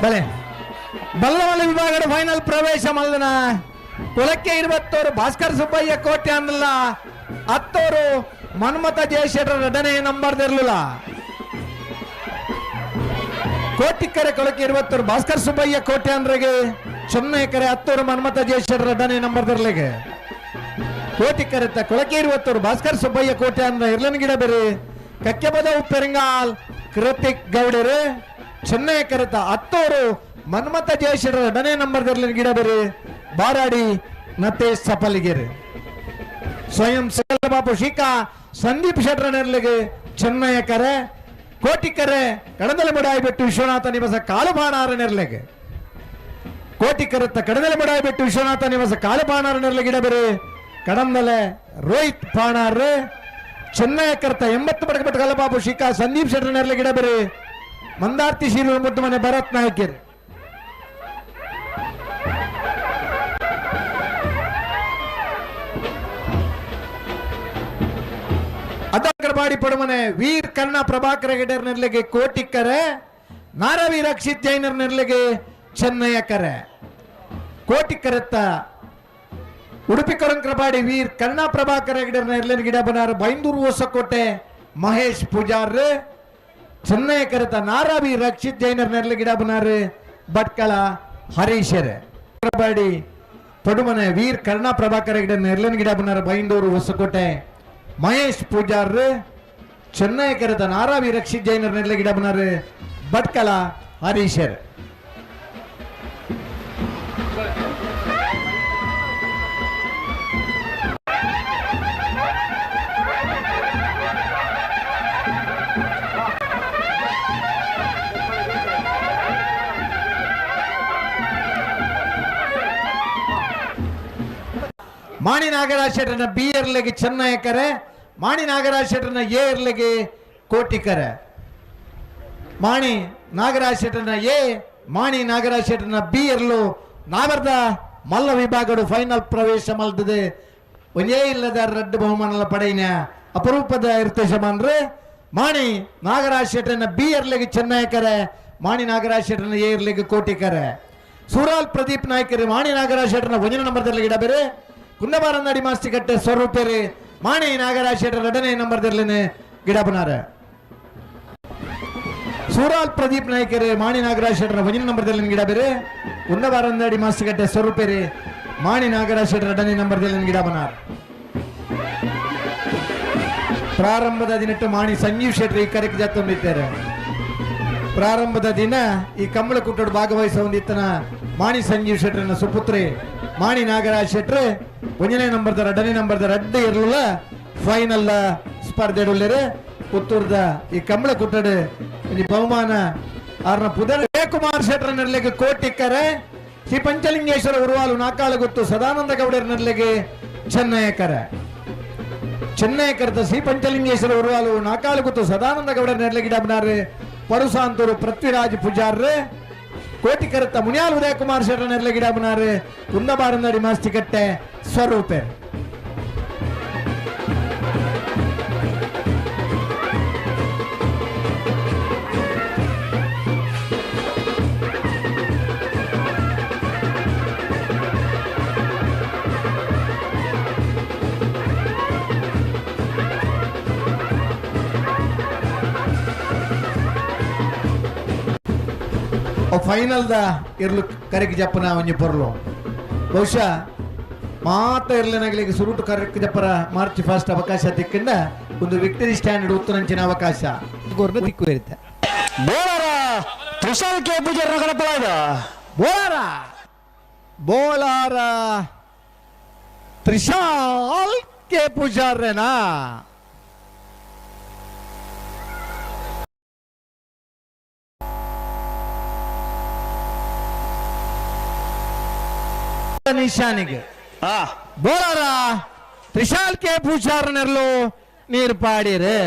ಬಲೆ ಬಲ್ಲಮಲ್ಲ ವಿಭಾಗದ ಫೈನಲ್ ಪ್ರವೇಶ ಮಲ್ಲನ ಕುಲಕ್ಕೆ 20 ಭಾಸ್ಕರ್ ಸುಬ್ಬಯ್ಯ ಕೋಟೆ ಅನ್ನಲ್ಲ 10 ಮನ್ಮಥ ಜಯಶೇಖರ ಎರಡನೇ ನಂಬರ್ ಇರಲಿಲ್ಲ ಕೋಟಿಕರೆ ಕೊಳಕ್ಕೆ 20 ಭಾಸ್ಕರ್ ಸುಬ್ಬಯ್ಯ ಕೋಟೆ ಅಂದ್ರೆಗೆ ಚೆನ್ನೈ ಕರೆ 10 ಮನ್ಮಥ ಜಯಶೇಖರ ಎರಡನೇ ನಂಬರ್ ಇರ್ಲಿಗೆ ಕೋಟಿಕರೆ ಕೊಳಕ್ಕೆ 20 ಭಾಸ್ಕರ್ ಸುಬ್ಬಯ್ಯ ಕೋಟೆ ಅಂದ್ರೆ ಇರ್ಲನ್ ಗಿಡ ಬೇರೆ ಕಕ್ಕೆಬದ ಉಪ್ಪೆರಿಂಗಾಲ್ ಕೃತಿಕ್ ಗೌಡರು ಚೆನ್ನೈ ಕರೆತ 10 ಮನ್ಮಥ ಜಯಶೇಖರ ಎರಡನೇ ನಂಬರ್ ಇರ್ಲಿನ ಗಿಡ ಬೇರೆ ಬಾರಾಡಿ ನತೇಶ್ ಸಪಲಿಗೆರೆ ಸ್ವಯಂ ಸಕಲ ಬಾಪು ಶಿಖಾ ಸಂದೀಪ್ ಶೆಟ್ಟರ ನೆರಳಿಗೆ ಚೆನ್ನೈ ಕರೆ ಕೋಟಿಕರೆ ಕಡದಲೆ ಬಡಾಯಿಬಿಟ್ಟು ವಿಶ್ವನಾಥ ನಿವಾಸ ಕಾಲುಬಾಣಾರ ನೆರಳಿಗೆ ಕೋಟಿಕರತ್ತ ಕಡದಲೆ ಬಡಾಯಿಬಿಟ್ಟು ವಿಶ್ವನಾಥ ನಿವಾಸ ಕಾಲುಬಾಣಾರ ನೆರಳಿಗೆ ಇಡಬೇರೆ ಕಡಂದಲೆ ರೋಹಿತ್ ಬಾಣಾರ್ ಚೆನ್ನೈ ಕರ್ತ 80 ಬಡಕಬಟ್ಟು ಕಲಬಾಬು ಶಿಖಾ ಸಂದೀಪ್ ಶೆಟ್ಟರ ನೆರಳಿಗೆ ಇಡಬೇರೆ ಮಂದಾರ್ತಿ ಶೀರು ಮುದ್ದು ಮನೆ ಭರತ್ ನಾಯಕರು ಅದಕ್ಕರಬಾಡಿ ಪಡುಮನೆ ವೀರ್ ಕರ್ಣ ಪ್ರಭಾಕರ ಗೆಡರ್ ನೆರಳಿಗೆ ಕೋಟಿಕರೆ ನಾರವಿ ರಕ್ಷಿತ್ ಜೈನರ್ ನೆರಳಿಗೆ ಚೆನ್ನಯ್ಯಕರೆ ಕೋಟಿಕರೆತ್ತ ಉಡುಪಿ ಕೊರಂಕರಬಾಡಿ ವೀರ್ ಕರ್ಣ ಪ್ರಭಾಕರ ಗೆಡರ್ ನೆರಳಿನ ಗಿಡ ಬನಾರ್ ಬೈಂದೂರು ಹೊಸಕೋಟೆ ಮಹೇಶ್ ಪೂಜಾರ್ ಚೆನ್ನಯ್ಯಕರೆತ್ತ ನಾರವಿ ರಕ್ಷಿತ್ ಜೈನರ್ ನೆರಳಿಗೆ ಗಿಡ ಬನಾರ್ ಭಟ್ಕಳ ಹರೀಶರ್ ಬಾಡಿ ಪಡುಮನೆ ವೀರ್ ಕರ್ಣ ಪ್ರಭಾಕರ ಗೆಡರ್ ನೆರಳಿನ ಗಿಡ ಬನಾರ್ ಬೈಂದೂರು ಹೊಸಕೋಟೆ ಮಹೇಶ್ ಪೂಜಾರ್ ಚೆನ್ನೈ ಕರೆತ ನಾರಾವಿ ರಕ್ಷಿತ್ ಜೈನರ್ ನೆರಳಿಗೆ ಗಿಡ ಬನಾರ್ ಭಟ್ಕಳ ಹರೀಶರ್ ಮಾಣಿ ನಾಗರಾಜ್ ಶೆಟ್ಟರ್ನ ಬಿ ಇರ್ಲಿಗೆ ಚೆನ್ನಯ್ಯಕರೆ ಮಾಣಿ ನಾಗರಾಜ್ ಶೆಟ್ಟರ್ನ ಎ ಇರ್ಲಿಗೆ ಕೋಟಿಕರೆ ಮಾಣಿ ನಾಗರಾಜ್ ಶೆಟ್ಟರ್ನ ಎ ಮಾಣಿ ನಾಗರಾಜ್ ಶೆಟ್ಟರ್ನ ಬಿ ಇರ್ಲು ನಾವರ್ದ ಮಲ್ಲ ವಿಭಾಗಡು ಫೈನಲ್ ಪ್ರವೇಶ ಮಲ್ದಿದೆ ಒಂದೇ ಇಲ್ಲದ ರಡ್ಡು ಬಹುಮಾನ ಪಡೆಯಿನ ಅಪರೂಪದ ಇರ್ತೇಶಮಾನ್ರೆ ಮಾಣಿ ನಾಗರಾಜ್ ಶೆಟ್ಟರ್ನ ಬಿ ಇರ್ಲಿಗೆ ಚೆನ್ನಯ್ಯಕರೆ ಮಾಣಿ ನಾಗರಾಜ್ ಶೆಟ್ಟರ್ನ ಎ ಇರ್ಲಿಗೆ ಕೋಟಿಕರೆ ಸೂರಾಲ್ ಪ್ರದೀಪ್ ನಾಯ್ಕರಿ ಮಾಣಿ ನಾಗರಾಜ್ ಶೆಟ್ಟರ್ನ 1ನೇ ನಂಬರ್ದಲ್ಲಿ ಗಿಡ ಬೇರೆ ಕುಂದಬಾರನಾಡಿ ಮಾಸ್ತಿಕಟ್ಟೆ ಸ್ವರೂಪೇರಿ ಮಾಣಿ ನಾಗರಾಜ್ ಶೆಟ್ಟರ್ 2ನೇ ನಂಬರ್ದಲ್ಲಿ ಗಿಡ ಬನಾರ ಸೂರಾಲ್ ಪ್ರದೀಪ್ ನಾಯ್ಕರಿ ಮಾಣಿ ನಾಗರಾಜ್ ಶೆಟ್ಟರ್ 1ನೇ ನಂಬರ್ದಲ್ಲಿ ಗಿಡ ಬೇರೆ ಕುಂದಬಾರನಾಡಿ ಮಾಸ್ತಿಕಟ್ಟೆ ಸ್ವರೂಪೇರಿ ಮಾಣಿ ನಾಗರಾಜ್ ಶೆಟ್ಟರ್ 2ನೇ ನಂಬರ್ದಲ್ಲಿ ಗಿಡ ಬನಾರ್ ಪ್ರಾರಂಭದ ದಿನಟ್ಟು ಮಾಣಿ ಸಂಜೀವ್ ಶೆಟ್ಟರ್ ಈ ಕಾರ್ಯಕ್ಕೆ ಜಾತೊಂದಿದ್ದಾರೆ ಪ್ರಾರಂಭದ ದಿನ ಈ ಕಂಬಳ ಕುಟ್ಟೋಡು ಭಾಗವಹಿಸ ಹೊಂದಿತ್ತನ ಮಾಣಿ ಸಂಜೀವ್ ಶೆಟ್ಟರ್ನ ಸುಪುತ್ರಿ ಮಾಣಿ ನಾಗರಾಜ್ ಶೆಟ್ರ್ 1ನೇ ನಂಬರ್ದ 2ನೇ ನಂಬರ್ದ ರಡ್ಡು ಇರಲಿಲ್ಲ ಫೈನಲ್ ಸ್ಪರ್ಧೆ ಪುತ್ತೂರ್ದ ಈ ಕಂಬಳ ಕುಟ್ಟಡು ಈ ಬಹುಮಾನ ಅವ್ರನ್ನ ಪುದರ್ ಜಯಕುಮಾರ್ ಶೆಟ್ರ ನೆರಳಿಗೆ ಕೋಟಿಕರೆ ಶ್ರೀ ಪಂಚಲಿಂಗೇಶ್ವರ ಉರುವಾಲು ನಾಕಾಳು ಗೊತ್ತು ಸದಾನಂದ ಗೌಡರ ನೆರಳಿಗೆ ಚೆನ್ನಯ್ಯಕರೆ ಚೆನ್ನಯ್ಯಕರದ ಶ್ರೀ ಪಂಚಲಿಂಗೇಶ್ವರ ಉರುವಾಲು ನಾಕಾಳು ಗೊತ್ತು ಸದಾನಂದ ಗೌಡರ ನೆರಳಿಗೆ ಡಬ್ನಾರ್ ಪಡುಸಾಂತೂರು ಪೃಥ್ವಿರಾಜ್ ಪೂಜಾರ್ ಕೋಟಿಕರತ್ತ ಮುನಿಯಾಲ್ ಉದಯಕುಮಾರ್ ಶೆಟ್ಟರ್ ನೆರಳಿಗೆ ಗಿಡ ಬನಾರ್ ಕುಂದಬಾರನಾಡಿ ಮಾಸ್ತಿಕಟ್ಟೆ ಸ್ವರೂಪೆ ಫೈನಲ್ ದ ಇರ್ಲು ಕರೆಗೆ ಜಪ್ಪನ ಒಂಜಿ ಪೊರ್ಲು ಬಹುಶಃ ಮಾತ ಇರ್ಲನಾಗಲಿಗೆ ಸುರುಟು ಕರೆಕ್ಟ್ ಜಪ್ಪರ ಮಾರ್ಚ್ ಫಸ್ಟ್ ಅವಕಾಶ ತಿಕ್ಕಂಡ ಒಂದು ವಿಕ್ಟರಿ ಸ್ಟ್ಯಾಂಡರ್ಡ್ ಉತ್ತರಂಚಿನ ಅವಕಾಶ ದಿಕ್ಕು ಇರುತ್ತೆ ತ್ರಿಶಾಲ್ ಕೆ ಪೂಜಾರ ಗಣಪಲಾದ ಬೋಲಾರ ತ್ರಿಶಾಲ್ ಕೆ ಪೂಜಾರೇನಾ ನಿಶಾನಿಗೆ ಬೋಲಾರ ತ್ರಿಶಾಲ್ ಕೆ ಪೂಜಾರ ನೆರಳು ನೀರು ಪಾಡಿರೆ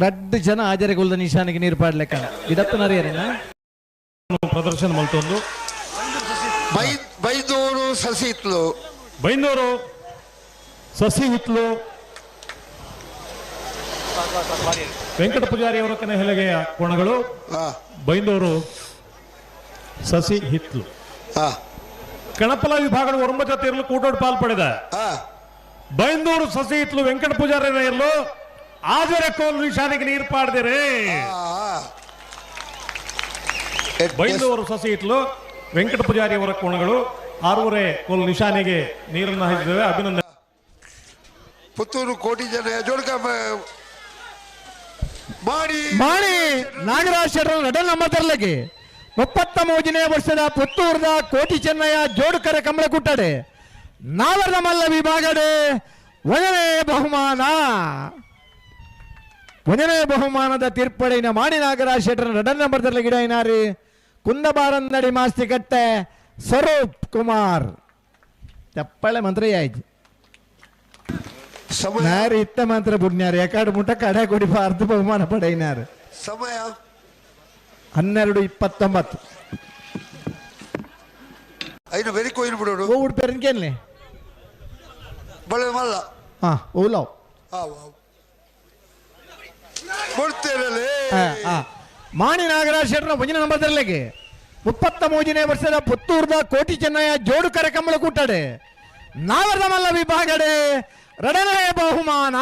ರಡ್ಡು ಜನ ಹಾಜರಿಗೊಳ್ದ ನಿಶಾನಿಗೆ ನೀರು ಪಾಡ್ಲೆಕ್ಕ ಇದತ್ತು ನರಿಯರೇನ ಪ್ರದರ್ಶನ ಮಲ್ತೊಂದು ಬೈದೂರು ಸಸಿ ಹಿತ್ಲು ಬೈಂದೂರು ಸಸಿ ಹಿತ್ಲು ವೆಂಕಟ ಪೂಜಾರಿ ಅವರ ಕನೆಹೆಲಗೆಯ ಕೋಣಗಳು ಬೈಂದೂರು ಸಸಿ ಹಿತ್ಲು ಕಣಪಲ ವಿಭಾಗದ ಒರಂಬ ಜೊತೆಯಲ್ಲೂ ಕೂಟೋಡ್ ಪಾಲ್ಪಡಿದ ಬೈಂದೂರು ಸಸಿ ಹಿತ್ಲು ವೆಂಕಟ ಪೂಜಾರಿ ಎಲ್ಲೂ ಆಜರ ಕೋಲ್ ನಿಶಾನೆಗೆ ನೀರು ಪಾಡ್ದಿರಿ ಬೈಂದೂರು ಸಸಿ ಹಿತ್ಲು ವೆಂಕಟ ಪೂಜಾರಿ ಅವರ ಕೋಣಗಳು 6 ಕೋಲ್ ನಿಶಾನೆಗೆ ನೀರನ್ನು ಹಾಕಿದ್ದೇವೆ. ಅಭಿನಂದನೆ. ಪುತ್ತೂರು ಕೋಟಿ ಜನ ಜೋಡ್ಕ ಮಾಣಿ ನಾಗರಾಜ್ ಶೆಟ್ಟರ್ ರೆಡಲ್ ನಮ್ಮ ತರಲಿಗೆ 33ನೇ ವರ್ಷದ ಪುತ್ತೂರದ ಕೋಟಿ ಚೆನ್ನಯ್ಯ ಜೋಡುಕರೆ ಕಂಬಳ ಕುಟ್ಟಡೆ ನಾವರದ ಮಲ್ಲ ವಿಭಾಗಡೆ ಒಂದನೇ ಬಹುಮಾನದ ತೀರ್ಪಡೆಯಿನ ಮಾಣಿ ನಾಗರಾಜ್ ಶೆಟ್ಟರ್ ರೆಡಲ್ ನಂಬರ್ ತರಲಿಗೆ ಗಿಡ ಏನಾರಿ ಕುಂದಬಾರಂದಡಿ ಮಾಸ್ತಿ ಕಟ್ಟೆ ಸ್ವರೂಪ್ ಕುಮಾರ್ ತಪ್ಪಳೆ ಮಂತ್ರ ಆಯ್ತು ನಾರಿ ಇತ್ತ ಮಾತ್ರ ಬುಡ್ನ್ಯಾರ ಯಾಕಡೆ ಮುಟ್ಟ ಕಡೆ ಕೊಡಿ ಅರ್ಧ ಬಹುಮಾನ ಪಡೆಯಿನಾರ ಸಮಯ 12:29 ಐದು ಬೆರಿ ಕೊಯ್ಲು ಬಿಡೋಡು ಓ ಉಡ್ಪೇರನ್ಕೇನ್ಲೆ ಬಳೆ ಮಲ್ಲ ಓಲವ್ ಕೊಡ್ತೇರಲ್ಲೇ ಮಾಣಿ ನಾಗರಾಜ್ ಶೆಟ್ಟರ್ ಮುಂಜಿನ ನಂಬರ್ ತರಲಿಗೆ 33ನೇ ವರ್ಷದ ಪುತ್ತೂರದ ಕೋಟಿ ಚೆನ್ನಯ್ಯ ಜೋಡುಕರೆ ಕಂಬಳ ಕೂಟಡೆ ನಾವರದ ಮಲ್ಲ ವಿಭಾಗಡೆ ಎರಡನೇ ಬಹುಮಾನ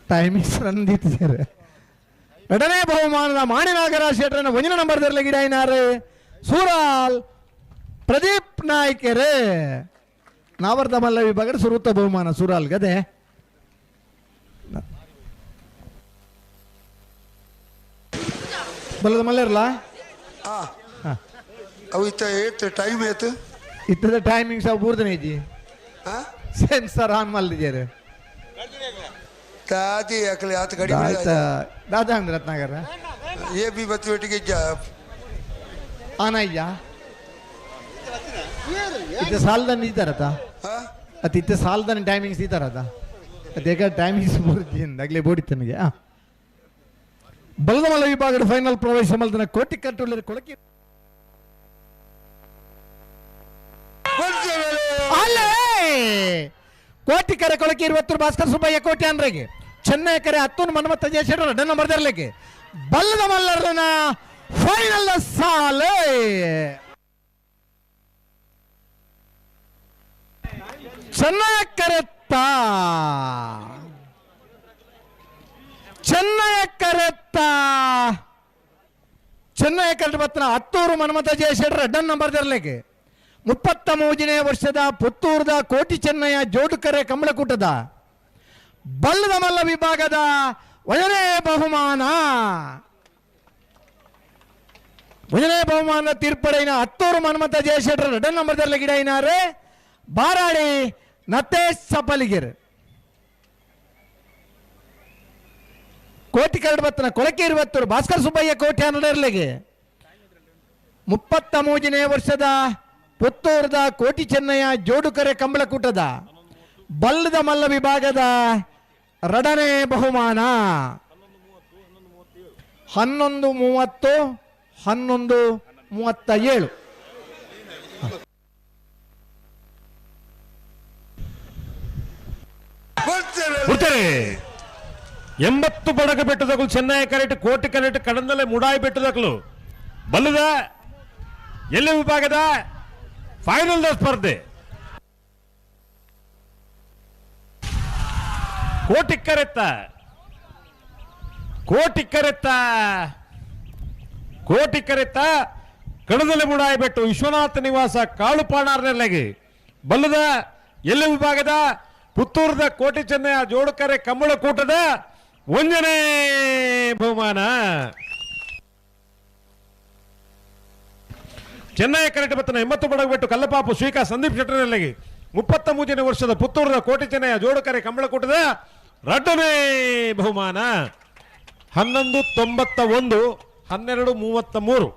ಟೈಮಿಂಗ್ಸ್ ರಂದಿದ್ದಾರೆ. ಎರಡನೇ ಬಹುಮಾನದ ಮಾಣಿ ನಾಗರಾಜ್ ಶೆಟ್ಟರನ ಒಂದಿನ ನಂಬರ್ ತರಲಿ ಗಿಡ ಏನಾರು ಸೂರಾಲ್ ಪ್ರದೀಪ್ ನಾಯ್ಕೆರೆ ನಾವರ್ದ ಮಲ್ಲ ವಿಭಾಗದ ಸುರುತ್ತ ಬಹುಮಾನ ಸೂರಾಲ್ ಗದೆ ಬಲ್ಲದ ಮಲ್ಲ ಇರಲ್ಲ ಅವು ಇತ್ತ ಏತ್ ಟೈಮ್ ಏತ್ ಇತ್ತದ ಟೈಮಿಂಗ್ಸ್ ಅವು ಬೂರ್ದನೆ ಐತಿ ಸೆನ್ಸರ್ ಆನ್ ಮಲ್ಲಿದ್ದಾರೆ ತಾತಿ ಅಕಲಿ ಆತ ಗಡಿ ದಾದಾ ಅಂದ್ರೆ ರತ್ನಾಗರ ಏ ಬಿ ಬತ್ತು ಒಟ್ಟಿಗೆ ಆನಯ್ಯ ಇತ್ತ ಸಾಲದನ್ನ ಇದ್ದಾರತ ಅತ್ ಇತ್ತ ಸಾಲದನ್ನ ಟೈಮಿಂಗ್ಸ್ ಇದ್ದಾರತ ಅದೇಕ ಟೈಮಿಂಗ್ಸ್ ಬೂರ್ದಿಂದ ಆಗ್ಲೇ ಬೋಡಿತ್ತು ನನಗೆ ಬಲದ ಮಲ್ಲ ವಿಭಾಗದ ಫೈನಲ್ ಪ್ರವೇಶ ಮಲ್ದನ ಕೋಟಿ ಕಟ್ಟುಳ್ಳ ಕೊಳಕೆ ಕೋಟಿಕರೆ ಕೊಳಕೆ 20 ಭಾಸ್ಕರ್ ಸುಬ್ಬಯ್ಯ ಕೋಟಿ ಅನ್ರಿಗೆ ಚೆನ್ನೈ ಕರೆ 10 ಮನ್ಮತ್ತ ಜಯಶೇಖರ ರೆಡ್ಡ ನಂಬರ್ ತರಲಿಕ್ಕೆ ಬಲ್ಲದ ಮಲ್ಲರನ ಫೈನಲ್ ಸಾಲೆ ಚೆನ್ನೈ ಕರೆತ್ತ ಬತ್ತನ 10 ಮನ್ಮಥ ಜಯಶೇಖರ ರೆಡ್ಡ ನಂಬರ್ ತರಲಿಕ್ಕೆ 33ನೇ ವರ್ಷದ ಪುತ್ತೂರದ ಕೋಟಿ ಚೆನ್ನಯ್ಯ ಜೋಡುಕರೆ ಕಂಬಳಕೂಟದ ಬಲ್ಲದ ಮಲ್ಲ ವಿಭಾಗದ ಒಂದನೇ ಬಹುಮಾನ ತೀರ್ಪಡೆಯಿನ 10 ಮನ್ಮಥ ಜಯಶೇಖರ ರೆಡ್ಡ ನಂಬರ್ ತರಲಿ ಗಿಡ ಏನಾರೆ ಬಾರಾಡಿ ನತೇಶ್ ಸಪಲಿಗೆರೆ ಕೋಟಿ ಕರಡು ಬತ್ತನ ಕೊಳಕೆ 20 ಭಾಸ್ಕರ್ ಸುಬ್ಬಯ್ಯ ಕೋಟಿ ಅನ್ನಡರ್ಲೆಗೆ 33ನೇ ವರ್ಷದ ಪುತ್ತೂರದ ಕೋಟಿ ಚೆನ್ನಯ್ಯ ಜೋಡುಕರೆ ಕಂಬಳಕೂಟದ ಬಲ್ಲದ ಮಲ್ಲ ವಿಭಾಗದ ಎರಡನೇ ಬಹುಮಾನ 11:30 11:37 ಎಂಬತ್ತು ಬಡಗ ಬೆಟ್ಟದಕ್ಕಲು ಚೆನ್ನೈ ಕರೆಕ್ಟ್ ಕೋಟಿ ಕರೆಕ್ಟ್ ಕಡಂದಲೆ ಮುಡಾಯಿ ಬೆಟ್ಟದಕ್ಕಲು ಬಲ್ಲದ ಎಲ್ಲಿ ವಿಭಾಗದ ಫೈನಲ್ ಸ್ಪರ್ಧೆ ಕೋಟಿ ಕರೆತ್ತ ಕಡದಲೆ ಮುಡಾಯಿ ಬೆಟ್ಟು ವಿಶ್ವನಾಥ ನಿವಾಸ ಕಾಳುಪಾಣಾರ್ನೆಲ್ಲೆಗೆ ಬಲ್ಲದ ಎಲ್ಲಿ ವಿಭಾಗದ ಪುತ್ತೂರದ ಕೋಟಿ ಚೆನ್ನಯ್ಯ ಜೋಡುಕರೆ ಕಂಬಳಕೂಟದ 1ನೇ ಬಹುಮಾನ ಚೆನ್ನೈ ಕರೆಕ್ಟ್ ಬತ್ತನ 80 ಬಡಗಬೆಟ್ಟು ಕಲ್ಲಪಾಪು ಶ್ರೀಕಾ ಸಂದೀಪ್ ಶೆಟ್ಟರ್ನೆಲ್ಲೆಗೆ 33ನೇ ವರ್ಷದ ಪುತ್ತೂರದ ಕೋಟಿ ಚೆನ್ನಯ್ಯ ಜೋಡುಕರೆ ಕಂಬಳಕೂಟದ 2ನೇ ಬಹುಮಾನ 11:91 12:33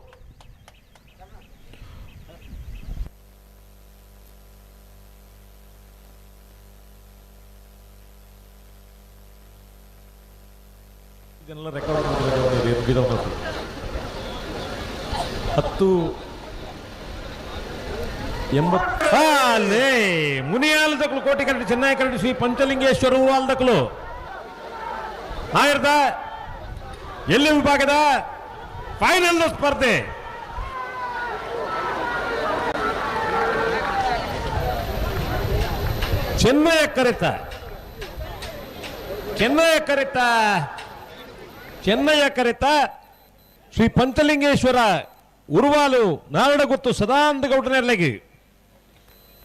ಇದನ್ನೆಲ್ಲ ರೆಕಾರ್ಡ್ ಅಲ್ಲೇ ಮುನಿಯಾಲದಕ್ಕಲು ಕೋಟಿ ಕರಡಿ ಚೆನ್ನೈ ಕರಡಿ ಶ್ರೀ ಪಂಚಲಿಂಗೇಶ್ವರ ಆಲ್ದಕ್ಕಲು ಆಯಿರದ ಎಲ್ಲಿ ವಿಭಾಗದ ಫೈನಲ್ ಸ್ಪರ್ಧೆ ಚೆನ್ನೈ ಕರೆತ ಶ್ರೀ ಪಂಚಲಿಂಗೇಶ್ವರ ಉರುವಾಲು ನಾರಣಗುತ್ತು ಸದಾನಂದಗೌಡನೆರ್ಲೆಗೆ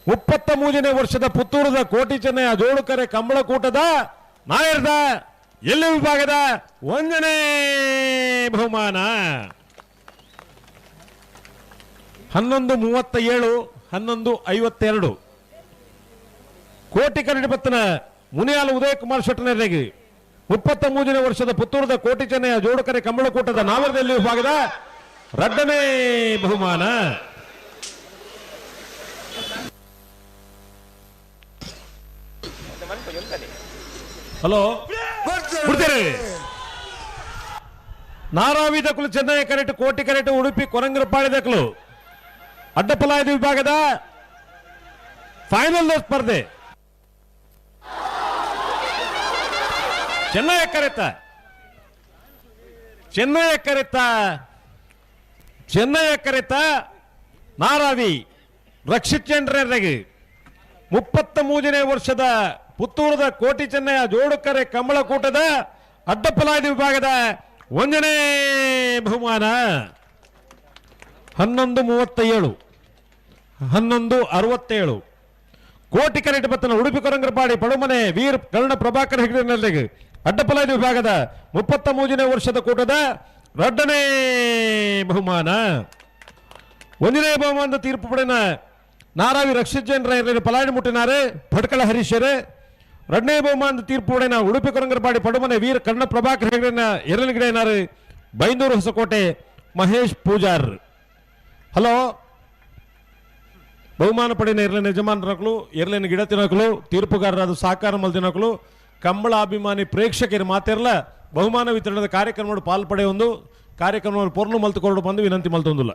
33ನೇ ವರ್ಷದ ಪುತ್ತೂರದ ಕೋಟಿ ಚೆನ್ನಯ ಜೋಡುಕರೆ ಕಂಬಳಕೂಟದ ನಾಯರ್ದ ಎಲ್ಲಿ ವಿಭಾಗದ 1ನೇ ಬಹುಮಾನ 11:37 11:52 ಕೋಟಿ ಕರಡಿ ಬತ್ತನ ಮುನಿಯಾಲ ಉದಯ ಕುಮಾರ್ ಶೆಟ್ಟನೆರ್ಲೆಗೆ 33ನೇ ವರ್ಷದ ಪುತ್ತೂರದ ಕೋಟಿ ಚೆನ್ನಯ ಜೋಡುಕರೆ ಕಂಬಳಕೂಟದ ನಾವರದಲ್ಲಿ ವಿಭಾಗದ 2ನೇ ಬಹುಮಾನ ಹಲೋ ಬಿಡ್ತೀರಿ ನಾರಾವಿ ದಕ್ಕಲು ಚೆನ್ನೈ ಕರೆಟ್ ಕೋಟಿ ಕರೆಟ್ ಉಡುಪಿ ಕೊರಂಗರಪಾಡಿ ದಕ್ಕಲು ಅಡ್ಡಪಲಾಯದ ವಿಭಾಗದ ಫೈನಲ್ ಸ್ಪರ್ಧೆ ಚೆನ್ನೈ ಕರೆತ ನಾರಾವಿ ರಕ್ಷಿತ್ ಚಂದ್ರರಿಗೆ 33ನೇ ವರ್ಷದ ಪುತ್ತೂರದ ಕೋಟಿ ಚೆನ್ನಯ ಜೋಡುಕರೆ ಕಂಬಳಕೂಟದ ಅಡ್ಡಪಲಾಯದ ವಿಭಾಗದ 1ನೇ ಬಹುಮಾನ 11:37 11:67 ಕೋಟಿ ಕರೆಟ್ ಬತ್ತನ ಉಡುಪಿ ಕೊರಂಗರಪಾಡಿ ಪಡುಮನೆ ವೀರ್ ಕರ್ಣ ಪ್ರಭಾಕರ್ ಹೆಗ್ಡೆನಲ್ಲಿಗೆ ಅಡ್ಡಪಲಾಯದ ವಿಭಾಗದ 33ನೇ ವರ್ಷದ ಕೂಟದ 2ನೇ ಬಹುಮಾನ 1ನೇ ಬಹುಮಾನದ ತೀರ್ಪು ಪಡೆನ ನಾರಾವಿ ರಕ್ಷಿತ್ ಜೈನ್ ಪಲಾಯನ ಮುಟ್ಟಿನಾರೆ ಭಟ್ಕಳ ಹರೀಶರೇ 2ನೇ ಬಹುಮಾನದ ತೀರ್ಪು ಪಡೆನ ಉಡುಪಿ ಕೊರಂಗರಪಾಡಿ ಪಡುಮನೆ ವೀರ್ ಕರ್ಣ ಪ್ರಭಾಕರ್ ಹೆಗ್ಡೆನ ಎರಲಗಿಡೆನಾರು ಬೈಂದೂರು ಹೊಸಕೋಟೆ ಮಹೇಶ್ ಪೂಜಾರ್ ಹಲೋ ಬಹುಮಾನ ಪಡೆನ ಎರಲಿನ ಯಜಮಾನರಕ್ಕಲು ಎರಲಿನ ಗಿಡ ತಿನ್ನಕಲು ತೀರ್ಪುಗಾರರಾದ ಸಹಕಾರ ಮಲ್ದಿನಕಲು ಕಂಬಳ ಅಭಿಮಾನಿ ಪ್ರೇಕ್ಷಕರು ಮಾತಿರಲ ಬಹುಮಾನ ವಿತರಣದ ಕಾರ್ಯಕ್ರಮ ಪಾಲ್ಪಡೆ ಒಂದು ಕಾರ್ಯಕ್ರಮ ಪೂರ್ಣ ಮಲ್ತುಕೊಂಡು ಬಂದು ವಿನಂತಿ ಮಲ್ತೊಂದಿಲ್ಲ